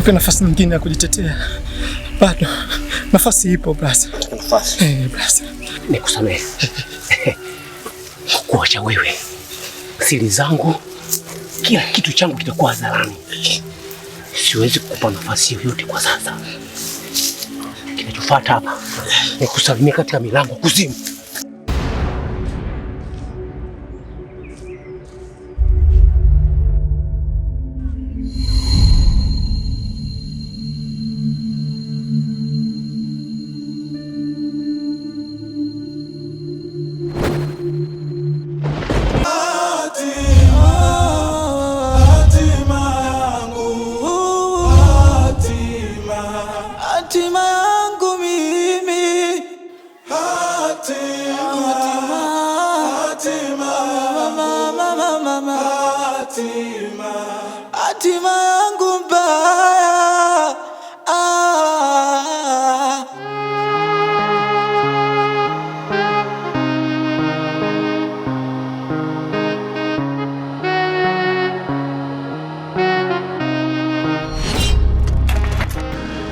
nipe nafasi nyingine ya kujitetea. Bado nafasi ipo brasa. Nafasi. Brasa. Nikusamehe. Kuacha wewe, siri zangu, kila kitu changu kitakuwa hadharani. Siwezi kukupa nafasi yoyote kwa sasa. Kinachofuata hapa ni kusalimia katika milango kuzimu. Hatima yangu mbaya.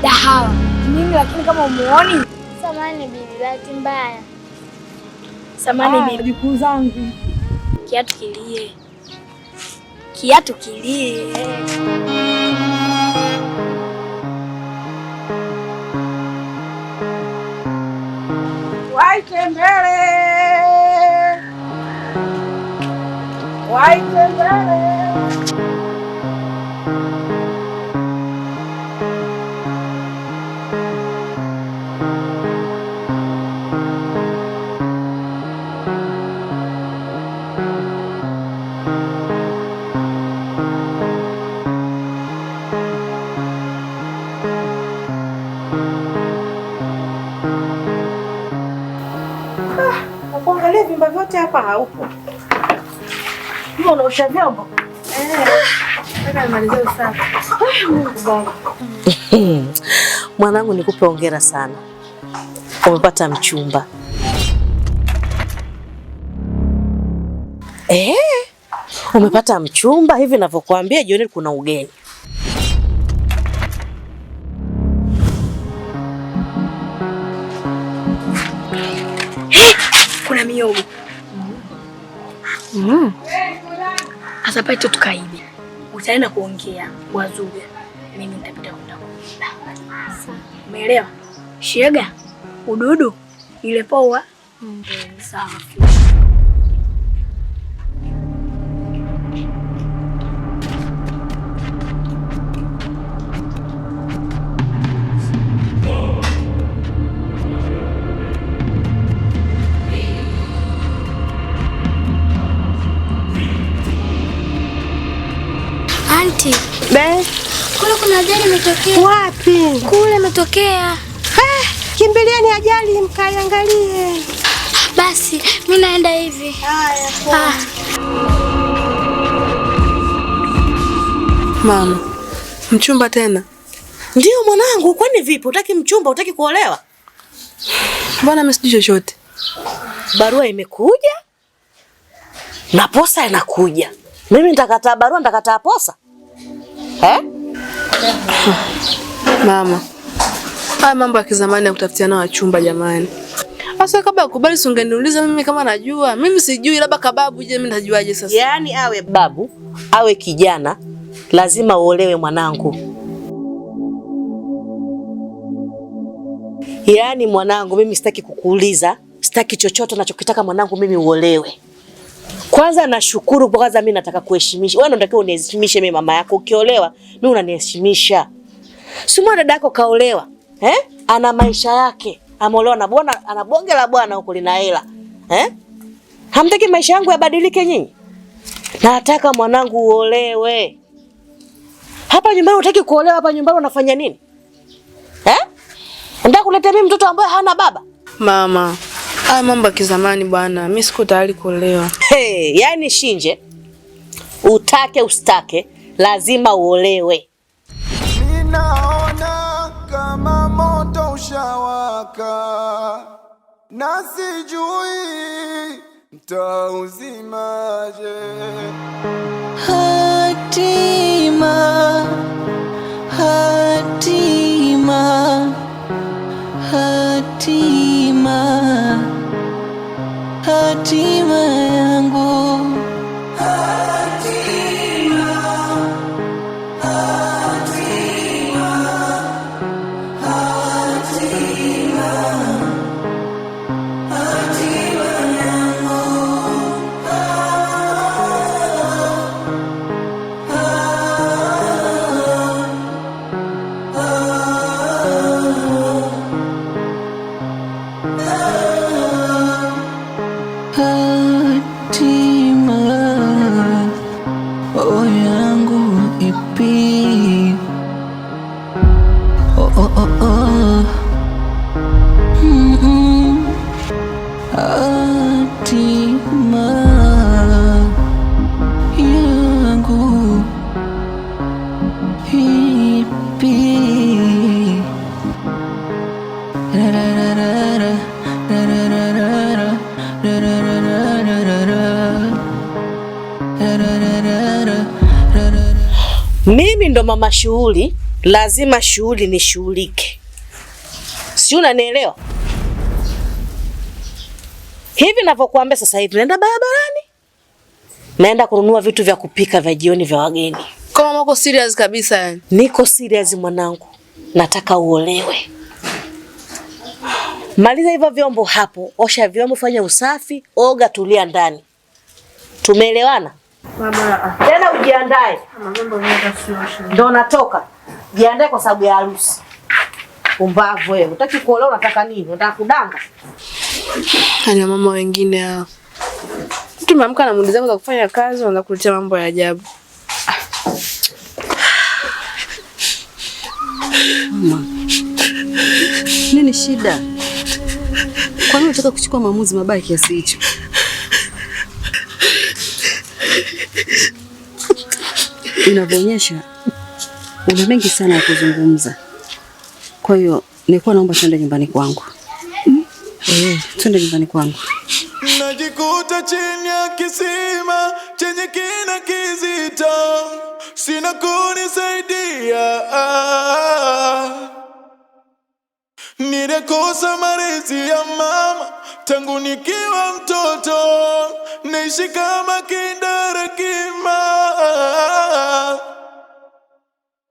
Dahawa mimi, lakini kama umuoni. Samahani bibi, bahati mbaya. Samahani bibi, jukuu zangu. Kiatu kilie. Kiatu kilie. Waite mbele. Waite mbele. Kuangalia vyumba vyote hapa haupo. Mbona unaosha vyombo? Nataka nimalizie usafi. Mwanangu, nikupe hongera sana. Umepata mchumba. Umepata mchumba hivi ninavyokuambia, jioni kuna ugeni. Kuna miogo. Asa pale tukaibe. Utaenda kuongea wazuga. Mimi nitapita kwenda kuiba. Umeelewa? Shega, ududu, ile poa. Sawa. Auntie. Kule kuna ajali imetokea. Wapi? Kule imetokea. Kimbilieni ajali mkaiangalie. Basi, mimi naenda hivi. Haya, poa. Mama, mchumba tena? Ndio mwanangu, kwani vipi? Utaki mchumba, utaki kuolewa? Mbona mimi sijui chochote? Barua imekuja na posa inakuja. Mimi nitakataa barua, nitakataa posa? Mama, haya mambo ya kizamani ya kutafutiana wachumba jamani. Asa kabla ukubali usingeniuliza mimi kama najua. Mimi sijui, labda kababu je, mimi najuaje sasa? Yaani awe babu, awe kijana, lazima uolewe mwanangu. Yaani mwanangu, mimi sitaki kukuuliza, sitaki chochote nachokitaka mwanangu mimi uolewe. Kwanza nashukuru kwa kwanza mimi nataka kuheshimisha. Wewe unatakiwa uniheshimishe mimi mama yako. Ukiolewa, mimi unaniheshimisha. Si mwana dada yako kaolewa, ana maisha yake. Ameolewa na bwana, ana bonge la bwana huko lina hela. Hamtaki maisha yangu yabadilike nyinyi? Nataka mwanangu uolewe. Hapa nyumbani unataka kuolewa, hapa nyumbani unafanya nini? Unataka kuleta mimi mtoto ambaye hana baba? Mama, haya mambo ya kizamani bwana, mimi siko tayari kuolewa. Yaani Shinje, utake ustake, lazima uolewe. Ninaona kama moto ushawaka, na sijui mtauzimaje. Hatima hatima yangu. Mimi ndo mama shughuli, lazima shughuli nishughulike. Si unanielewa? Hivi ninavyokuambia sasa hivi naenda barabarani. Naenda kununua vitu vya kupika vya jioni vya wageni. Kama mama uko serious kabisa yani? Niko serious mwanangu. Nataka uolewe. Maliza hivyo vyombo hapo, osha vyombo, fanya usafi, oga, tulia ndani. Tumeelewana? Mama, tena ujiandae. Mambo mengi sio. Ndio natoka. Jiandae kwa sababu ya harusi. Umbavu wewe. Unataka kuolewa, unataka nini? Unataka kudanga? Hali mama wengine hao. Mtu mamka na muda zako za kufanya kazi unaanza kuletea mambo ya ajabu. Mama. Nini shida? Kwa nini unataka kuchukua maamuzi mabaya kiasi hicho? Inavyoonyesha una mengi sana ya kuzungumza. Kwa hiyo nilikuwa naomba twende nyumbani kwangu. Twende nyumbani kwangu. Najikuta chini ya kisima chenye kina kizito, sina kunisaidia. Nilikosa malezi ya mama tangu nikiwa mtoto, naishi kama kindarakima.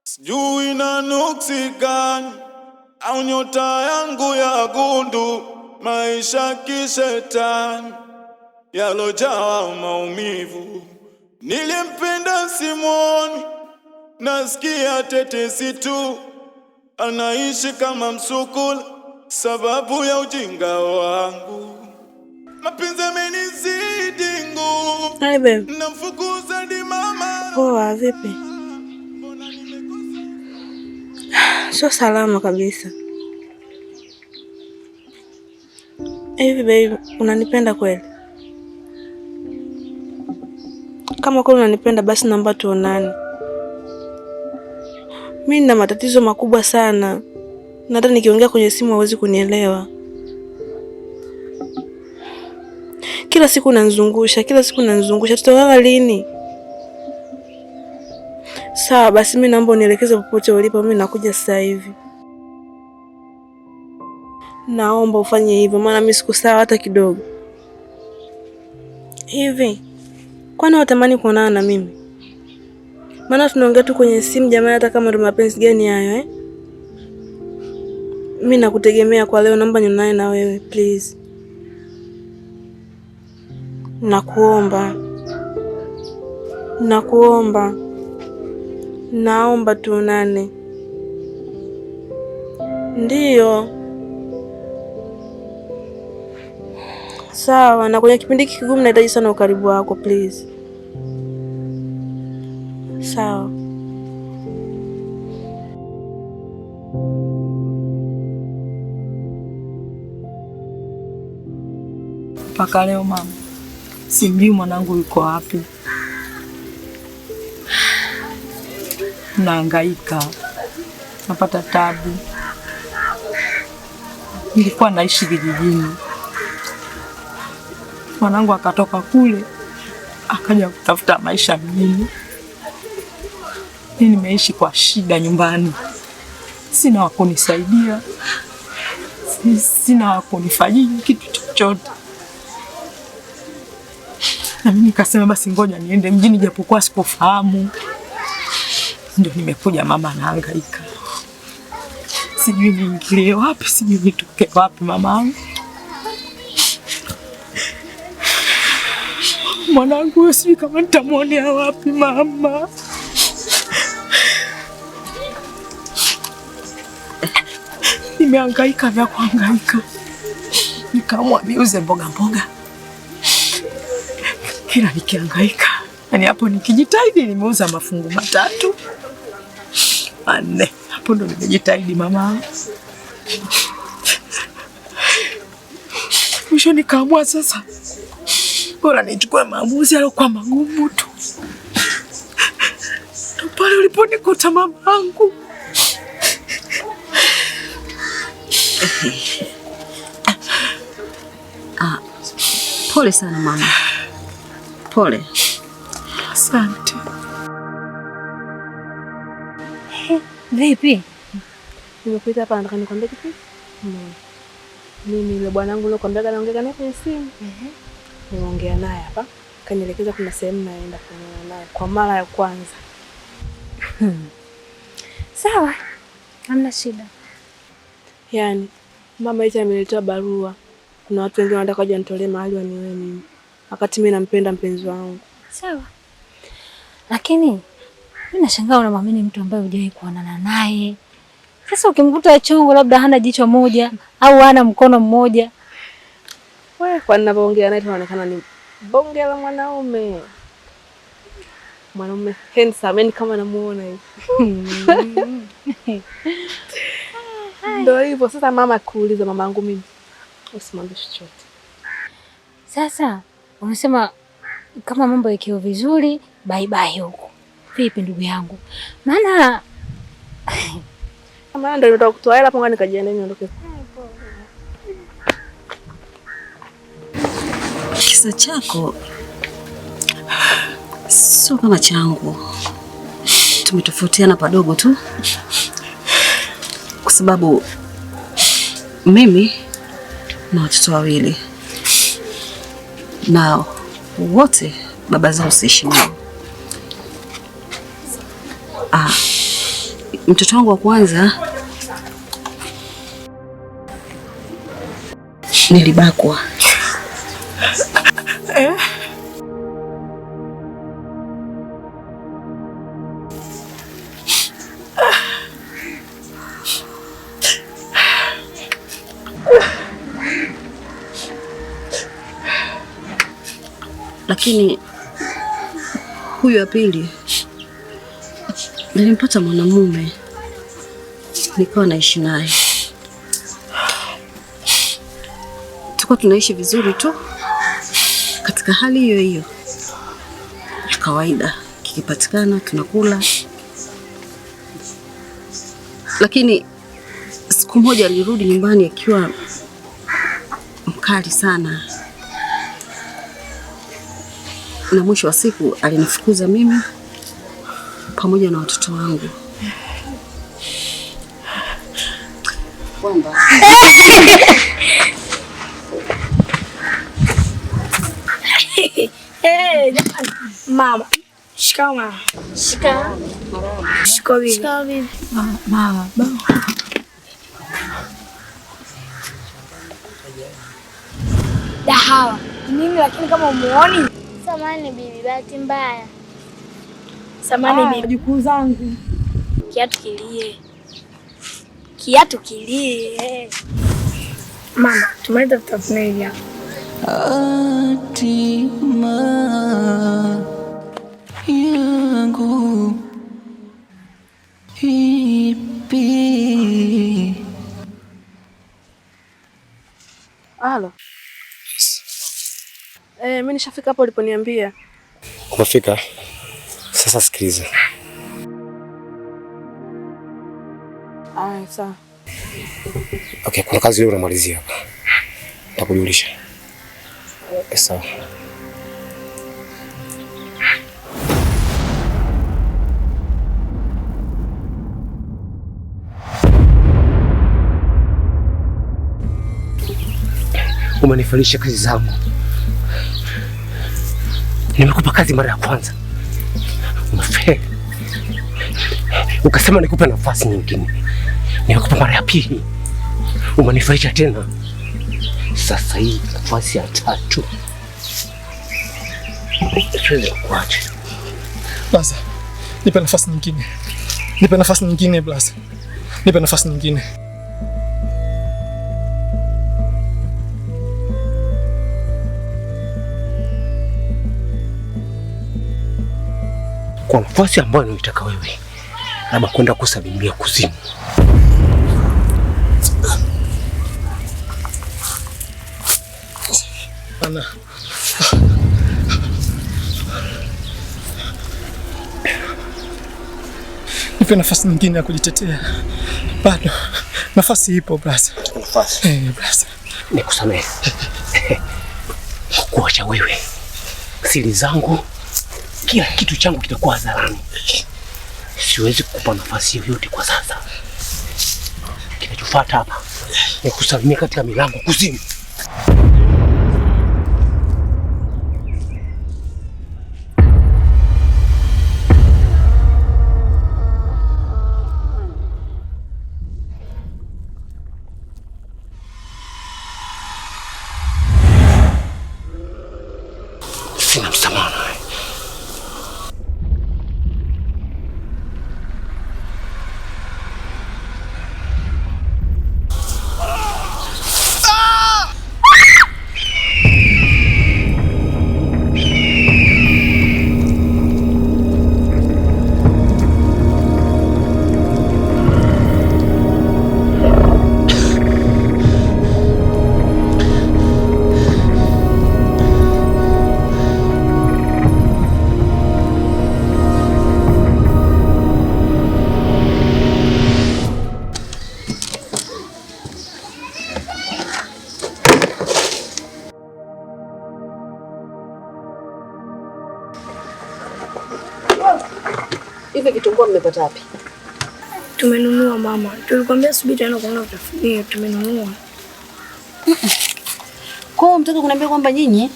Sijui na nuksi gani au nyota yangu ya gundu, maisha kishetani yalojawa maumivu. Nilimpenda simwoni, nasikia tetesi tu, anaishi kama msukula sababu ya ujinga wangu. Mapenzi amenizidi nguvu. Hi babe. Namfukuza di mama. Poa, vipi? Sio salama kabisa. Hivi babe, unanipenda kweli? Kama kweli unanipenda basi naomba tuonane. Mimi nina matatizo makubwa sana. Na hata nikiongea kwenye simu hauwezi kunielewa. Kila siku unanizungusha, Tutaonana lini? Sawa, basi mimi naomba unielekeze popote ulipo, mimi nakuja sasa hivi. Naomba ufanye hivyo maana mimi siku sawa hata kidogo. Hivi, kwani unatamani kuonana na mimi? Maana tunaongea tu kwenye simu jamani, hata kama ndo mapenzi gani hayo Mimi nakutegemea kwa leo, naomba nionane na wewe please. Nakuomba. Naomba tuonane. Ndiyo. Sawa, na kwenye kipindi kigumu nahitaji sana ukaribu wako please. Sawa. Mpaka leo mama, sijui mwanangu yuko wapi. Nahangaika, napata tabu. Nilikuwa naishi vijijini, mwanangu akatoka kule akaja kutafuta maisha mjini. Mimi nimeishi kwa shida nyumbani. sina wa kunisaidia, sina wa kunifanyia kitu chochote. Na mimi nikasema basi ngoja niende mjini japokuwa sipofahamu. Ndio nimekuja mama, nahangaika. Sijui niingilie wapi, sijui nitoke wapi mamangu. Mwanangu sijui kama nitamwonea wapi mama. Nimehangaika vya kuhangaika. Nikaamua niuze mboga. Kila nikihangaika, yani hapo nikijitahidi nimeuza mafungu 3, 4. Hapo ndo nimejitahidi mama. Mwisho nikaamua sasa bora nichukue maamuzi yaliokuwa magumu tu. Ndo pale uliponikuta mamangu. Pole sana mama. Pole. Asante. Vipi? Nimekuita hapa nataka nikwambie kitu. Mimi yule bwanangu nilikwambia naongea naye kwenye simu. Nimeongea naye hapa. Kanielekeza kuna sehemu naenda kuonana naye kwa mara ya kwanza. Sawa. Hamna shida. Yaani mama ita ameletea barua. Kuna watu wengine wanataka waje nitolee mahali waniwe mimi. Wakati mimi nampenda mpenzi wangu. Sawa. Lakini mimi nashangaa unamwamini mtu ambaye hujawahi kuonana naye. Sasa ukimkuta chongo labda hana jicho moja au hana mkono mmoja. Wewe kwa ninapoongea naye tunaonekana ni bonge la mwanaume. Mwanaume handsome, yani kama namuona hivi. Ndio hivyo sasa mama kuuliza mamangu mimi. Usimwambie chochote. Sasa unasema kama mambo yakiwa vizuri, bye bye huko. Vipi ndugu yangu? Maana ndio nataka kutoa hela hapo ngani nikajienda niondoke. Kisa chako sio kama changu. Tumetofautiana padogo tu. Kwa sababu mimi na watoto 2 na wote baba zao siishi nao. Mtoto wangu wa kwanza nilibakwa. Lakini huyu wa pili nilimpata mwanamume, nikawa naishi naye. Tulikuwa tunaishi vizuri tu katika hali hiyo hiyo ya kawaida, kikipatikana tunakula. Lakini siku moja alirudi nyumbani akiwa mkali sana, na mwisho wa siku alinifukuza mimi pamoja na watoto wangu. Kwamba mama, shikamoo. Shikamoo bibi. Mama. Dahawa. Nini lakini kama umuoni? Samahani bibi, bahati mbaya. Samahani bibi. Jukuu zangu. Kiatu kilie. Mama, tumaliza vitafunio hivi hapa. Hatima yangu ipi? Halo. Mimi nishafika hapo uliponiambia. Umefika? Sasa sikiliza. Sawa. Okay, kuna kazi leo unamalizia hapa. Nitakujulisha. Sawa. Umenifanisha kazi zangu. Nimekupa kazi mara ya kwanza, umefeli. Ukasema nikupe nafasi nyingine, nimekupa mara ya pili, umenifanisha tena. Sasa hii nafasi ya tatu siwezi kuacha. Blaza, nipe nafasi nyingine. Nipe nafasi nyingine Blaza. Nipe nafasi nyingine. Kwa nafasi ambayo unataka wewe, labda kwenda kusalimia kuzimu. Ana. Nipe nafasi nyingine ya kujitetea. Bado nafasi ipo Blaza. Nafasi. Blaza. Nikusamehe. Kuacha wewe, siri zangu, kila kitu changu kitakuwa hadharani. Siwezi kukupa nafasi yoyote kwa sasa. Kinachofuata hapa ni kusalimia katika milango kuzimu. Sina msamaha nawe. Hivi kitumbua mmepata wapi? Tumenunua mama. Tulikwambia subiri tena kuona utafunia, tumenunua. Kwa hiyo mtaka kuniambia kwamba nyinyi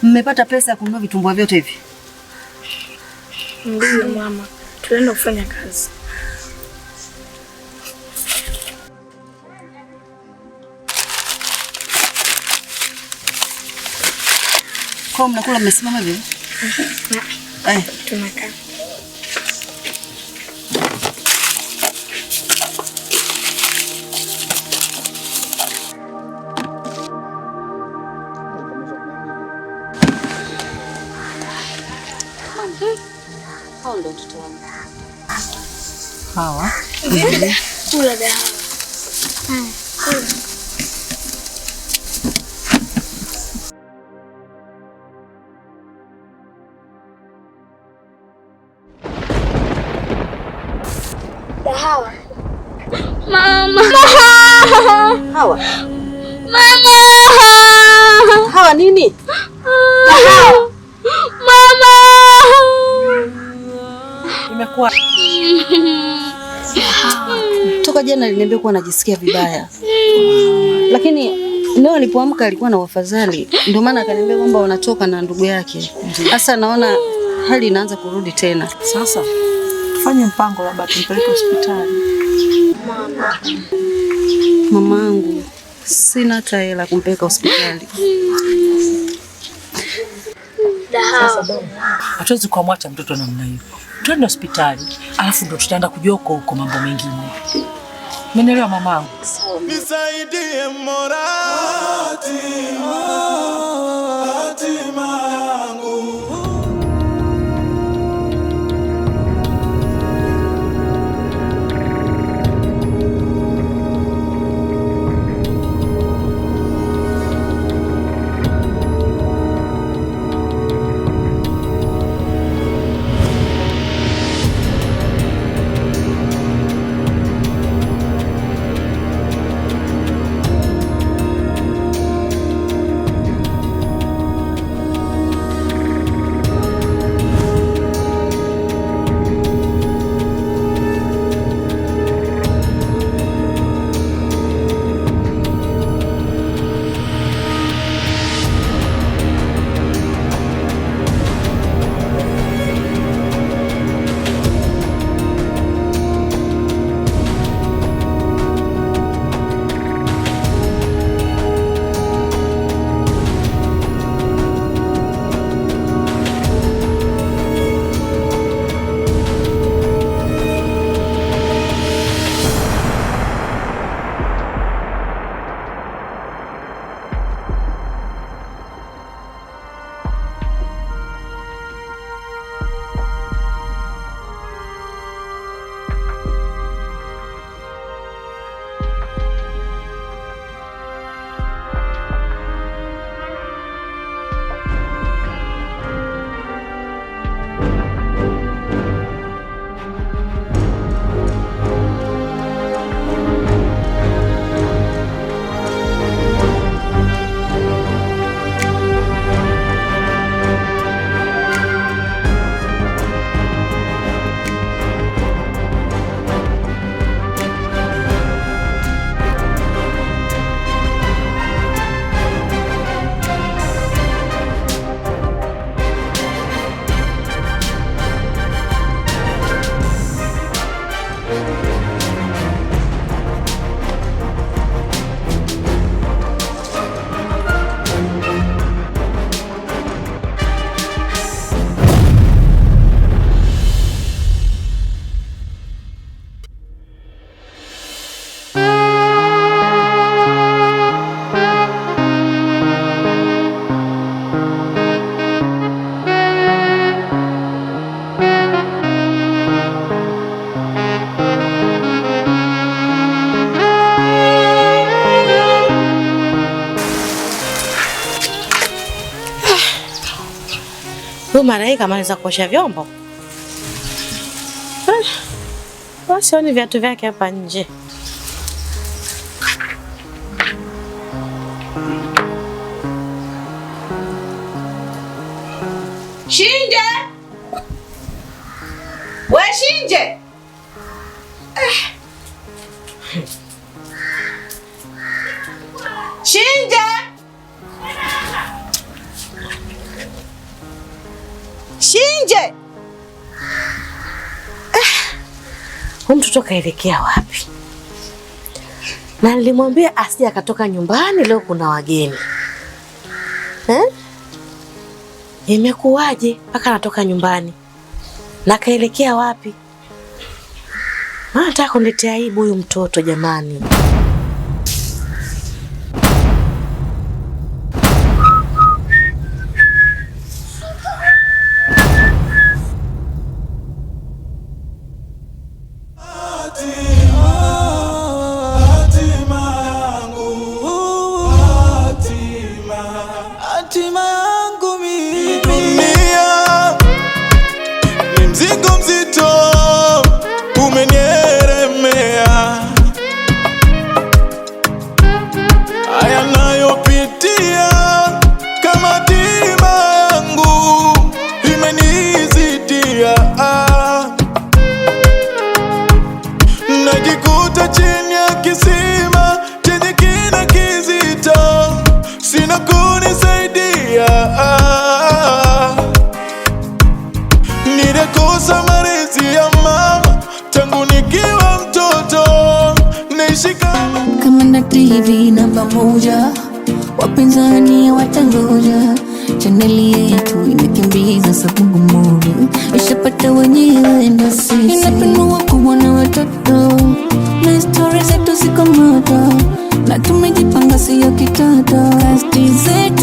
mmepata pesa ya kununua vitumbua vyote hivi? Ndio mama. Tunaenda kufanya kazi. Kwa mnakula mmesimama hivi? Tunakaa. Hao ndio watoto wangu. Hawa? Kula dawa. Hawa. Mama. Hawa. Mama. Hawa nini? Hawa. Mama. Imekuwa toka jana aliniambia kuwa anajisikia vibaya, lakini leo alipoamka alikuwa na wafadhali, ndio maana akaniambia kwamba wanatoka na ndugu yake. Sasa naona hali inaanza kurudi tena. Sasa tufanye mpango, labda tumpeleke hospitali. Mamangu, sina hata hela kumpeleka hospitali. Sasa hatuwezi kumwacha mtoto namna hiyo. Twende hospitali, alafu ndo tutaenda kujua huko mambo mengine. Umenielewa mamangu? Nisaidie Mola, hatima yangu. Huyu Malaika amaliza kuosha vyombo. Basi oni viatu vyake hapa nje. Shinje! We Shinje! Shinje! Shinje! Huyu mtoto kaelekea wapi? Na nilimwambia asije akatoka nyumbani, leo kuna wageni. Imekuwaje mpaka anatoka nyumbani? Na kaelekea wapi? Nataka kuniletea aibu huyu mtoto jamani. Hatima yangu mimi. Dunia ni mzigo mzito umenielemea, haya nayopitia kama hatima yangu imenizidia. Najikuta chini ya kisima chenye kina kizito, sina kunisaidia. Nilikosa malezi ya mama tangu nikiwa mtoto, naishi kama na TV namba 1, wapinzani watangoja. Chaneli yetu inakimbiza sabungu moja, ishapata wenyewe ndo sisi. Inapinua kubwa na watoto, na story zetu ziko moto, na tumejipanga sio kitoto. Kasti zetu